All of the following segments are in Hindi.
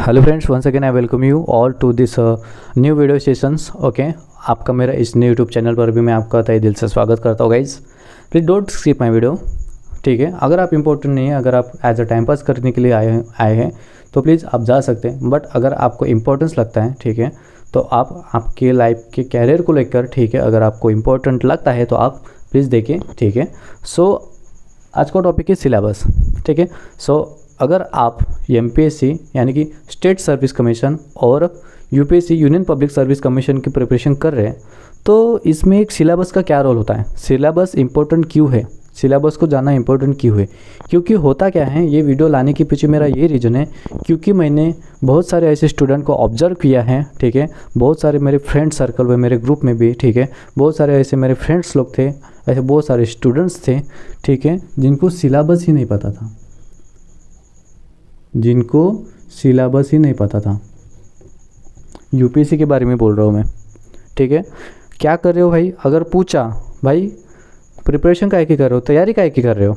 Hello friends, once again I welcome you all to this new video sessions. Okay, आपका मेरा इस न्यू यूट्यूब चैनल पर भी मैं आपका तहे दिल से स्वागत करता हूँ। Guys please don't skip my video, ठीक है। अगर आप इंपॉर्टेंट नहीं है, अगर आप एज अ टाइम पास करने के लिए आए हैं तो प्लीज़ आप जा सकते हैं। बट अगर आपको इम्पोर्टेंस लगता है, ठीक है, तो आप आपके लाइफ के कैरियर को लेकर, ठीक है, अगर आपको इम्पोर्टेंट लगता है तो आप प्लीज़ देखिए, ठीक है। सो आज का टॉपिक है सिलेबस, ठीक है। सो अगर आप एमपीएससी यानी कि स्टेट सर्विस कमीशन और UPSC union public service commission की प्रिपरेशन कर रहे हैं तो इसमें एक सिलेबस का क्या रोल होता है, सिलेबस इम्पोर्टेंट क्यों है, सिलेबस को जानना इम्पोर्टेंट क्यों है। क्योंकि होता क्या है, ये वीडियो लाने के पीछे मेरा ये रीज़न है क्योंकि मैंने बहुत सारे ऐसे स्टूडेंट को ऑब्जर्व किया है, ठीक है। बहुत सारे मेरे फ्रेंड सर्कल में, मेरे ग्रुप में भी, ठीक है, बहुत सारे ऐसे मेरे फ्रेंड्स लोग थे, ऐसे बहुत सारे स्टूडेंट्स थे, ठीक है, जिनको सिलेबस ही नहीं पता था, जिनको सिलेबस ही नहीं पता था। यूपीएससी के बारे में बोल रहा हूँ मैं, ठीक है। क्या कर रहे हो भाई, अगर पूछा भाई प्रिपरेशन काहे की कर रहे हो, तैयारी काहे की कर रहे हो,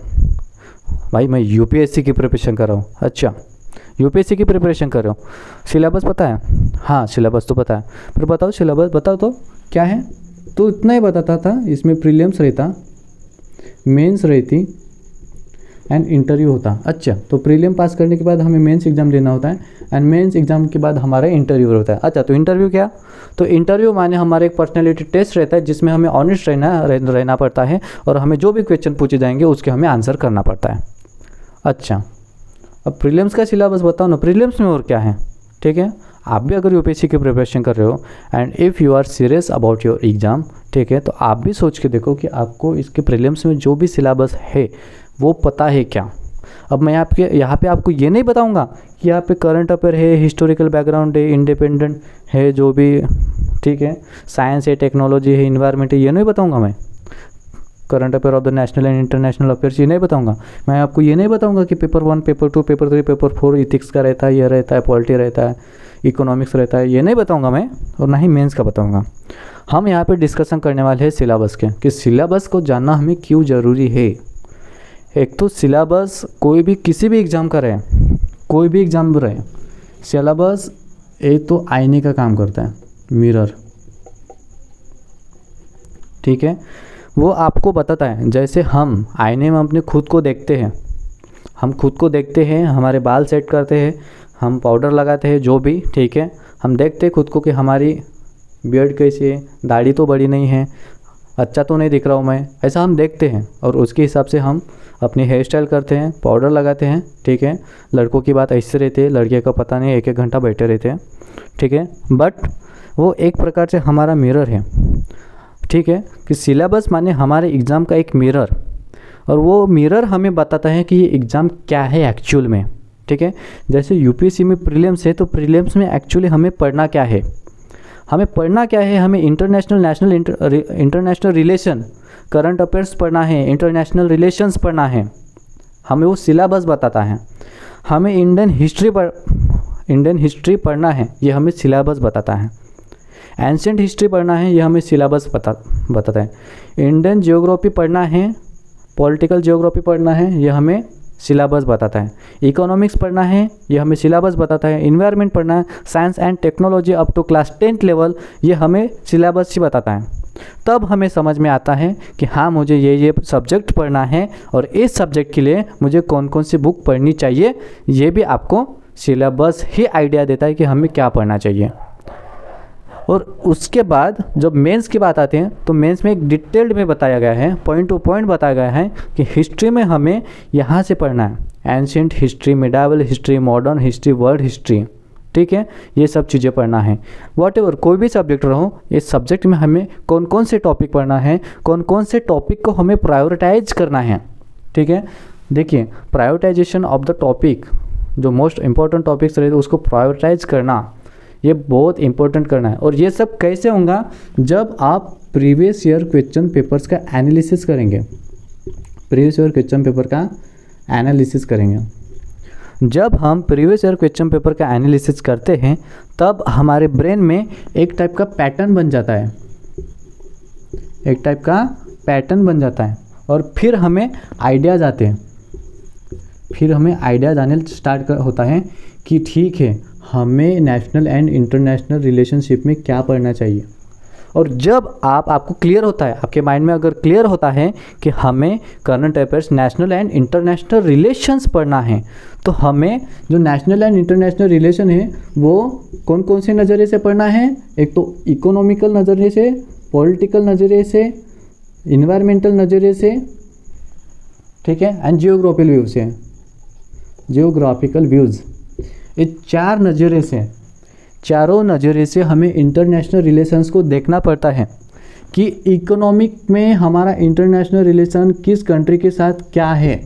भाई मैं यूपीएससी की प्रिपरेशन कर रहा हूँ। अच्छा, यूपीएससी की प्रिपरेशन कर रहे हो, सिलेबस पता है? हाँ, सिलेबस तो पता है। फिर बताओ सिलेबस बताओ तो क्या है। तो इतना ही बताता था, इसमें प्रीलिम्स रहता, मेंस रहती एंड इंटरव्यू होता। अच्छा, तो प्रीलिम पास करने के बाद हमें मेंस एग्ज़ाम देना होता है एंड मेंस एग्ज़ाम के बाद हमारा इंटरव्यू होता है। अच्छा, तो इंटरव्यू क्या? तो इंटरव्यू माने हमारा एक पर्सनैलिटी टेस्ट रहता है जिसमें हमें ऑनेस्ट रहना पड़ता है और हमें जो भी क्वेश्चन पूछे जाएंगे उसके हमें आंसर करना पड़ता है। अच्छा, अब प्रीलिम्स का सिलेबस बताओ ना, प्रीलिम्स में और क्या है, ठीक है। आप भी अगर यूपीएससी की प्रिपरेशन कर रहे हो and if you are serious about your exam, ठीक है, तो आप भी सोच के देखो कि आपको इसके प्रीलिम्स में जो भी सिलेबस है वो पता है क्या। अब मैं यहाँ पे आपको ये नहीं बताऊँगा कि यहाँ पे करंट अफेयर है, हिस्टोरिकल बैकग्राउंड है, इंडिपेंडेंट है, जो भी, ठीक है, साइंस है, टेक्नोलॉजी है, इन्वायरमेंट है, ये नहीं बताऊँगा मैं। Current affair of the national and international affairs ये नहीं बताऊंगा। मैं आपको ये नहीं बताऊंगा कि paper 1, paper 2, paper 3, paper 4 ethics का रहता है, ये रहता है, पॉलिटी रहता है, इकोनॉमिक्स रहता है, ये नहीं बताऊंगा मैं, और ना ही मेंस का बताऊंगा। हम यहाँ पे डिस्कशन करने वाले हैं सिलेबस के, कि सिलेबस को जानना हमें क्यों ज़रूरी है। एक तो सिलेबस कोई भी किसी भी एग्ज़ाम का रहे, कोई भी एग्ज़ाम रहे, सिलेबस एक तो आईने का काम करता है, मिरर, ठीक है। वो आपको बताता है, जैसे हम आईने में अपने खुद को देखते हैं, हम खुद को देखते हैं, हमारे बाल सेट करते हैं, हम पाउडर लगाते हैं, जो भी, ठीक है, हम देखते हैं खुद को कि हमारी बियर्ड कैसी है, दाढ़ी तो बड़ी नहीं है, अच्छा तो नहीं दिख रहा हूँ मैं, ऐसा हम देखते हैं और उसके हिसाब से हम अपनी हेयर स्टाइल करते हैं, पाउडर लगाते हैं, ठीक है। लड़कों की बात ऐसे रहती है, लड़के का पता नहीं, 1-1 घंटा बैठे रहते हैं, ठीक है। बट वो एक प्रकार से हमारा मिरर है, ठीक है, कि सिलेबस माने हमारे एग्ज़ाम का एक मिरर, और वो मिरर हमें बताता है कि ये एग्ज़ाम क्या है एक्चुअल में, ठीक है। जैसे यूपीएससी में प्रीलिम्स है तो प्रीलिम्स में एक्चुअली हमें पढ़ना क्या है, हमें पढ़ना क्या है, हमें इंटरनेशनल रिलेशन, करंट अफेयर्स पढ़ना है, इंटरनेशनल रिलेशंस पढ़ना है, हमें वो सिलेबस बताता है। हमें इंडियन हिस्ट्री पढ़ना है, ये हमें सिलेबस बताता है। एंशिएंट हिस्ट्री पढ़ना है, ये हमें सिलेबस बताता है। इंडियन जियोग्राफी पढ़ना है, पॉलिटिकल जियोग्राफी पढ़ना है, ये हमें सिलेबस बताता है। इकोनॉमिक्स पढ़ना है, ये हमें सिलेबस बताता है। इन्वायरमेंट पढ़ना है, science and technology up to class 10th level, ये हमें सिलेबस ही बताता है। तब हमें समझ में आता है कि हाँ, मुझे ये सब्जेक्ट पढ़ना है और इस सब्जेक्ट के लिए मुझे कौन कौन सी बुक पढ़नी चाहिए, ये भी आपको सिलेबस ही आइडिया देता है कि हमें क्या पढ़ना चाहिए। और उसके बाद जब मेंस की बात आती है तो मेंस में एक डिटेल्ड में बताया गया है, पॉइंट टू पॉइंट बताया गया है कि हिस्ट्री में हमें यहाँ से पढ़ना है, ancient history, medieval history, modern history, world history, ठीक है, ये सब चीज़ें पढ़ना है। वॉटेवर कोई भी सब्जेक्ट रहो, इस सब्जेक्ट में हमें कौन कौन से टॉपिक पढ़ना है, कौन कौन से टॉपिक को हमें प्रायोरिटाइज करना है, ठीक है। देखिए, प्रायोरिटाइजेशन ऑफ द टॉपिक, जो मोस्ट इंपॉर्टेंट टॉपिक्स रहते हैं उसको प्रायोरिटाइज करना, ये बहुत इंपॉर्टेंट करना है। और ये सब कैसे होगा, जब आप प्रीवियस ईयर क्वेश्चन पेपर्स का एनालिसिस करेंगे, प्रीवियस ईयर क्वेश्चन पेपर का एनालिसिस करेंगे। जब हम प्रीवियस ईयर क्वेश्चन पेपर का एनालिसिस करते हैं तब हमारे ब्रेन में एक टाइप का पैटर्न बन जाता है, एक टाइप का पैटर्न बन जाता है, और फिर हमें आइडियाज़ आते हैं, फिर हमें आइडियाज़ आने स्टार्ट होता है कि ठीक है, हमें नेशनल एंड इंटरनेशनल रिलेशनशिप में क्या पढ़ना चाहिए। और जब आपको क्लियर होता है, आपके माइंड में अगर क्लियर होता है कि हमें current affairs national and international relations पढ़ना है, तो हमें जो नेशनल एंड इंटरनेशनल रिलेशन है वो कौन कौन से नज़रिए से पढ़ना है। एक तो इकोनॉमिकल नज़रिए से, पॉलिटिकल नज़रिए से, इन्वायरमेंटल नज़रिए से, ठीक है, एंड जियोग्राफिकल व्यू से, जियोग्राफिकल व्यूज़। ये चार नज़रिए से, चारों नज़रिए से हमें इंटरनेशनल रिलेशंस को देखना पड़ता है कि इकोनॉमिक में हमारा इंटरनेशनल रिलेशन किस कंट्री के साथ क्या है।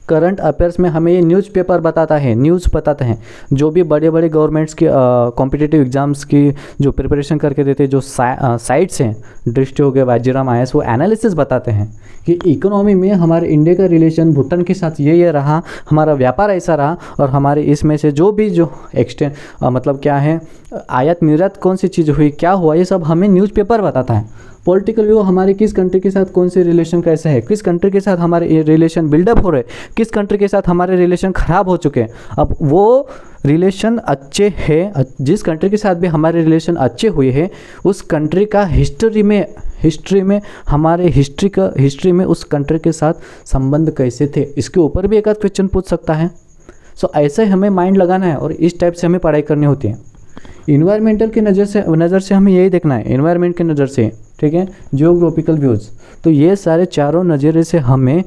करंट अफेयर्स में हमें ये न्यूज़पेपर बताता है, न्यूज़ बताते हैं, जो भी बड़े बड़े गवर्नमेंट्स के कॉम्पिटिटिव एग्जाम्स की जो प्रिपरेशन करके देते हैं, जो साइट्स हैं, दृष्टि हो गए, वाजीराम IAS, वो एनालिसिस बताते हैं कि इकोनॉमी में हमारे इंडिया का रिलेशन भूटान के साथ ये रहा, हमारा व्यापार ऐसा रहा, और हमारे इसमें से जो भी जो मतलब क्या है, आयात निर्यात कौन सी चीज़ हुई, क्या हुआ, ये सब हमें न्यूज़पेपर बताता है। पॉलिटिकल व्यू हमारे किस कंट्री के साथ कौन से रिलेशन कैसे है, किस कंट्री के साथ हमारे रिलेशन बिल्डअप हो रहे, किस कंट्री के साथ हमारे रिलेशन ख़राब हो चुके हैं। अब वो रिलेशन अच्छे हैं, जिस कंट्री के साथ भी हमारे रिलेशन अच्छे हुए हैं, उस कंट्री का हिस्ट्री में हमारे हिस्ट्री में उस कंट्री के साथ संबंध कैसे थे, इसके ऊपर भी एक आध क्वेश्चन पूछ सकता है। सो ऐसे हमें माइंड लगाना है और इस टाइप से हमें पढ़ाई करनी होती है। इन्वायरमेंटल की नज़र से हमें यही देखना है, इन्वायरमेंट की नज़र से, ठीक है, जियोग्राफिकल व्यूज़। तो ये सारे चारों नज़रिए से हमें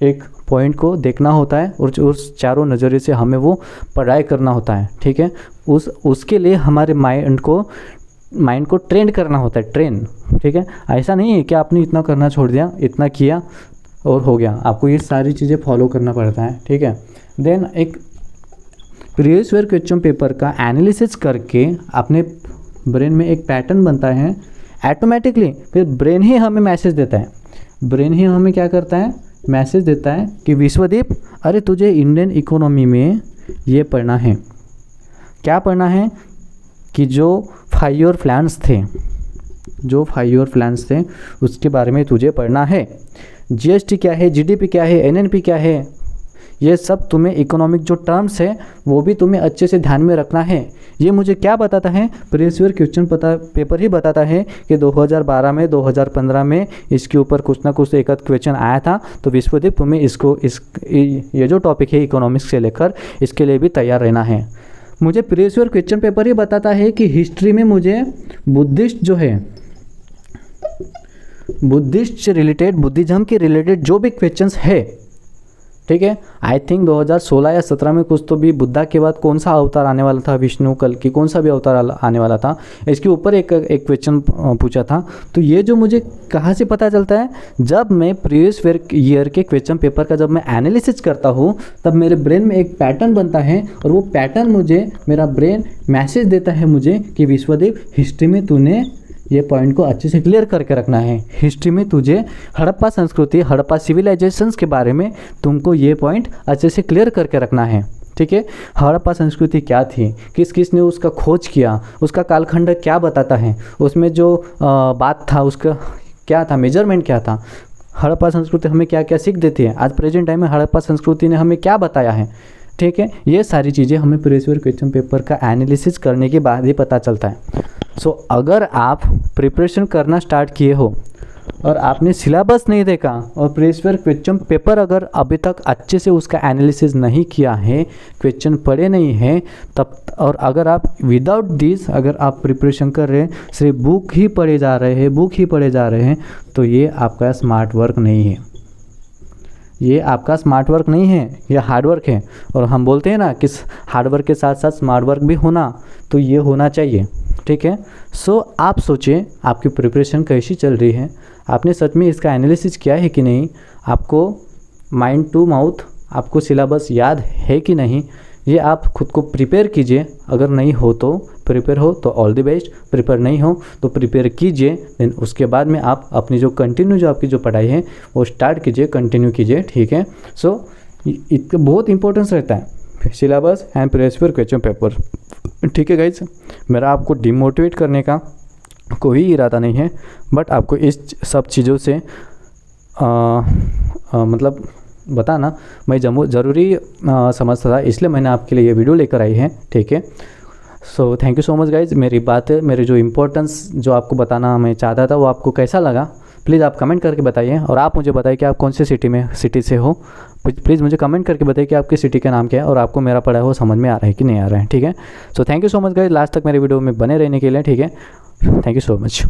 एक पॉइंट को देखना होता है और उस चारों नज़रिए से हमें वो पढ़ाई करना होता है, ठीक है। उसके लिए हमारे माइंड को ट्रेन करना होता है, ट्रेन, ठीक है। ऐसा नहीं है कि आपने इतना करना छोड़ दिया, इतना किया और हो गया, आपको ये सारी चीज़ें फॉलो करना पड़ता है, ठीक है। देन एक प्रीवियस ईयर क्वेश्चन पेपर का एनालिसिस करके अपने ब्रेन में एक पैटर्न बनता है ऑटोमेटिकली, फिर ब्रेन ही हमें मैसेज देता है, ब्रेन ही हमें क्या करता है, मैसेज देता है कि विश्वदीप, अरे तुझे इंडियन इकोनॉमी में ये पढ़ना है। क्या पढ़ना है कि जो 5 ईयर प्लान्स थे उसके बारे में तुझे पढ़ना है। GST क्या है, GDP क्या है, NNP क्या है, ये सब तुम्हें इकोनॉमिक जो टर्म्स है वो भी तुम्हें अच्छे से ध्यान में रखना है। ये मुझे क्या बताता है, प्रीवियस ईयर क्वेश्चन पेपर ही बताता है कि 2012 में 2015 में इसके ऊपर कुछ ना कुछ एक आध क्वेश्चन आया था। तो विश्वदीप तुम्हें ये जो टॉपिक है इकोनॉमिक्स से लेकर, इसके लिए भी तैयार रहना है। मुझे प्रीवियस ईयर क्वेश्चन पेपर ही बताता है कि हिस्ट्री में मुझे बुद्धिस्ट से रिलेटेड, बुद्धिज़्म के रिलेटेड जो भी क्वेश्चंस है, ठीक है। आई थिंक 2016 या 17 में कुछ तो भी बुद्धा के बाद कौन सा अवतार आने वाला था, विष्णु, कल की कौन सा भी अवतार आने वाला था, इसके ऊपर एक क्वेश्चन पूछा था। तो ये जो मुझे कहाँ से पता चलता है, जब मैं प्रीवियस ईयर के क्वेश्चन पेपर का जब मैं एनालिसिस करता हूँ, तब मेरे ब्रेन में एक पैटर्न बनता है और वो पैटर्न मेरा ब्रेन मैसेज देता है मुझे कि विश्वदीप, हिस्ट्री में तूने ये पॉइंट को अच्छे से क्लियर करके रखना है। हिस्ट्री में तुझे हड़प्पा संस्कृति, हड़प्पा सिविलाइजेशंस के बारे में तुमको ये पॉइंट अच्छे से क्लियर करके रखना है, ठीक है। हड़प्पा संस्कृति क्या थी, किस किस ने उसका खोज किया, उसका कालखंड क्या बताता है, उसमें जो बात था उसका क्या था, मेजरमेंट क्या था, हड़प्पा संस्कृति हमें क्या क्या सीख देती है, आज प्रेजेंट टाइम में हड़प्पा संस्कृति ने हमें क्या बताया है, ठीक है। ये सारी चीज़ें हमें प्रीवियस ईयर क्वेश्चन पेपर का एनालिसिस करने के बाद ही पता चलता है। सो अगर आप प्रिपरेशन करना स्टार्ट किए हो और आपने सिलेबस नहीं देखा और प्रीवियस ईयर क्वेश्चन पेपर अगर अभी तक अच्छे से उसका एनालिसिस नहीं किया है, क्वेश्चन पढ़े नहीं हैं, तब और अगर आप विदाउट दिस अगर आप प्रिपरेशन कर रहे हैं, सिर्फ बुक ही पढ़े जा रहे हैं, तो ये आपका स्मार्ट वर्क नहीं है, ये आपका स्मार्ट वर्क नहीं है, ये हार्ड वर्क है। और हम बोलते हैं ना कि हार्ड वर्क के साथ साथ स्मार्ट वर्क भी होना, तो ये होना चाहिए, ठीक है। सो आप सोचिए आपकी प्रिपरेशन कैसी चल रही है, आपने सच में इसका एनालिसिस किया है कि नहीं, आपको माइंड टू माउथ आपको सिलेबस याद है कि नहीं, ये आप खुद को प्रिपेयर कीजिए। अगर नहीं हो तो प्रिपेयर हो तो ऑल द बेस्ट, प्रिपेयर नहीं हो तो प्रिपेयर कीजिए, देन उसके बाद में आप अपनी जो आपकी जो पढ़ाई है वो स्टार्ट कीजिए, कंटिन्यू कीजिए, ठीक है। सो इसका बहुत इंपॉर्टेंस रहता है syllabus and previous year question paper, ठीक है गाइज। मेरा आपको डिमोटिवेट करने का कोई इरादा नहीं है, बट आपको इस सब चीज़ों से मतलब बताना मैं ज़रूरी समझता था, इसलिए मैंने आपके लिए ये वीडियो लेकर आई है, ठीक है। So thank you so much guys. मेरी बात, मेरे जो इम्पोर्टेंस जो आपको बताना मैं चाहता था वो आपको कैसा लगा, प्लीज़ आप कमेंट करके बताइए। और आप मुझे बताइए कि आप कौन से सिटी से हो। प्लीज़ मुझे कमेंट करके बताइए कि आपकी सिटी का नाम क्या है और आपको मेरा पढ़ा है वो समझ में आ रहा है कि नहीं आ रहा है, ठीक है। So thank you so much guys, last तक मेरे वीडियो में बने रहने के लिए, ठीक है। Thank you so much.